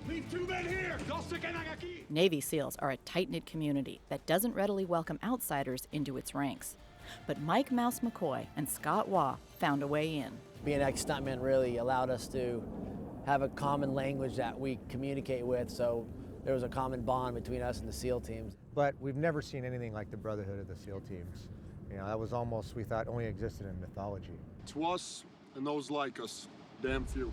Leave 2 men here! Dos se quedan aquí! Navy SEALs are a tight-knit community that doesn't readily welcome outsiders into its ranks. But Mike Mouse McCoy and Scott Waugh found a way in. Being ex-stuntmen really allowed us to have a common language that we communicate with, so there was a common bond between us and the SEAL teams. But we've never seen anything like the brotherhood of the SEAL teams. You know, that was almost, we thought, only existed in mythology. To us and those like us, damn few.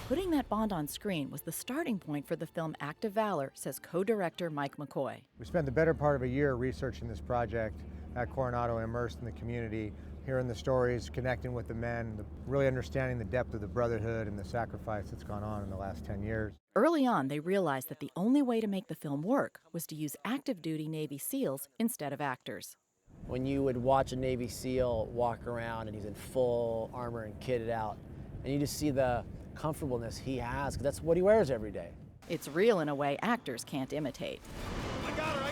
Putting that bond on screen was the starting point for the film Act of Valor, says co-director Mike McCoy. We spent the better part of a year researching this project at Coronado, immersed in the community, hearing the stories, connecting with the men, really understanding the depth of the brotherhood and the sacrifice that's gone on in the last 10 years. Early on, they realized that the only way to make the film work was to use active-duty Navy SEALs instead of actors. When you would watch a Navy SEAL walk around and he's in full armor and kitted out, and you just see the comfortableness he has, because that's what he wears every day. It's real in a way actors can't imitate. I got her!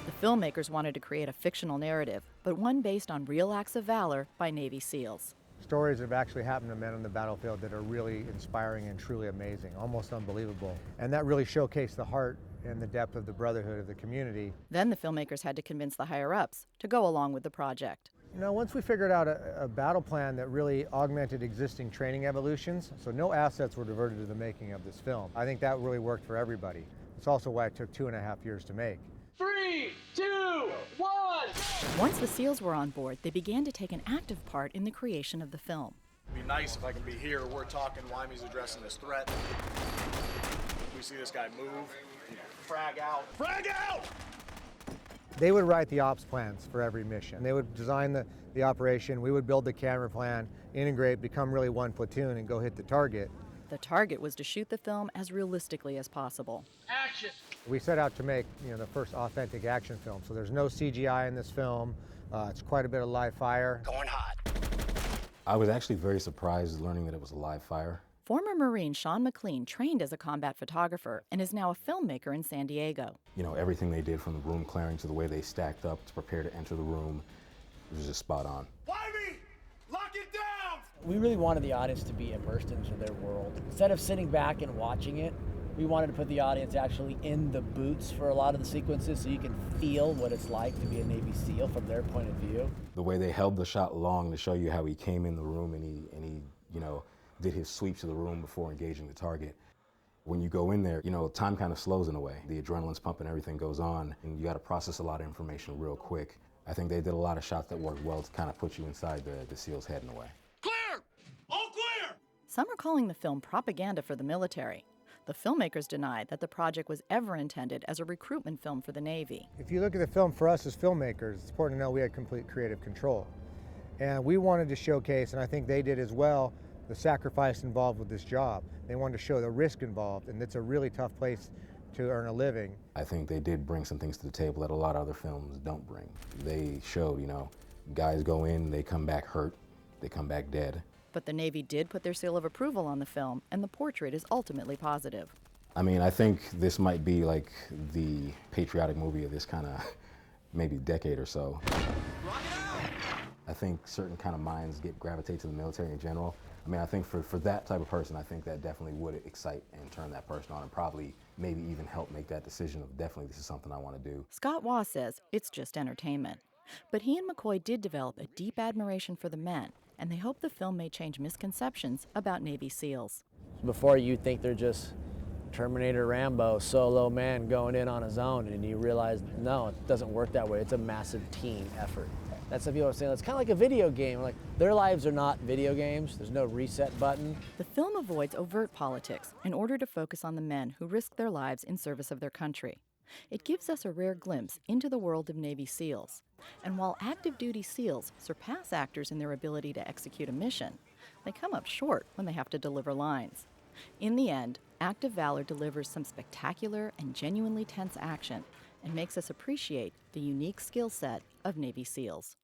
The filmmakers wanted to create a fictional narrative, but one based on real acts of valor by Navy SEALs. Stories have actually happened to men on the battlefield that are really inspiring and truly amazing, almost unbelievable. And that really showcased the heart and the depth of the brotherhood of the community. Then the filmmakers had to convince the higher-ups to go along with the project. You know, once we figured out a battle plan that really augmented existing training evolutions, so no assets were diverted to the making of this film, I think that really worked for everybody. It's also why it took 2.5 years to make. 3, 2, 1! Once the SEALs were on board, they began to take an active part in the creation of the film. It'd be nice if I can be here, we're talking, Wymie's addressing this threat. We see this guy move, frag out. Frag out! They would write the ops plans for every mission. They would design the operation, we would build the camera plan, integrate, become really one platoon, and go hit the target. The target was to shoot the film as realistically as possible. Action! We set out to make, the first authentic action film. So there's no CGI in this film. It's quite a bit of live fire. Going hot. I was actually very surprised learning that it was a live fire. Former Marine Sean McLean trained as a combat photographer and is now a filmmaker in San Diego. You know, everything they did from the room clearing to the way they stacked up to prepare to enter the room, it was just spot on. Wymie! Lock it down! We really wanted the audience to be immersed into their world. Instead of sitting back and watching it, we wanted to put the audience actually in the boots for a lot of the sequences so you can feel what it's like to be a Navy SEAL from their point of view. The way they held the shot long to show you how he came in the room and he did his sweep to the room before engaging the target. When you go in there, time kind of slows in a way. The adrenaline's pumping, everything goes on, and you got to process a lot of information real quick. I think they did a lot of shots that worked well to kind of put you inside the SEAL's head in a way. Clear! All clear! Some are calling the film propaganda for the military. The filmmakers denied that the project was ever intended as a recruitment film for the Navy. If you look at the film, for us as filmmakers, it's important to know we had complete creative control. And we wanted to showcase, and I think they did as well, the sacrifice involved with this job. They wanted to show the risk involved, and it's a really tough place to earn a living. I think they did bring some things to the table that a lot of other films don't bring. They showed, guys go in, they come back hurt, they come back dead. But the Navy did put their seal of approval on the film, and the portrait is ultimately positive. I mean, I think this might be like the patriotic movie of this kind of maybe decade or so. I think certain kind of minds gravitate to the military in general. I mean, I think for that type of person, I think that definitely would excite and turn that person on and probably maybe even help make that decision of definitely this is something I want to do. Scott Waugh says it's just entertainment. But he and McCoy did develop a deep admiration for the men, and they hope the film may change misconceptions about Navy SEALs. Before you think they're just Terminator Rambo, solo man going in on his own, and you realize, no, it doesn't work that way. It's a massive team effort. That's what people are saying. It's kind of like a video game. Like, their lives are not video games. There's no reset button. The film avoids overt politics in order to focus on the men who risk their lives in service of their country. It gives us a rare glimpse into the world of Navy SEALs. And while active duty SEALs surpass actors in their ability to execute a mission, they come up short when they have to deliver lines. In the end, Act of Valor delivers some spectacular and genuinely tense action and makes us appreciate the unique skill set of Navy SEALs.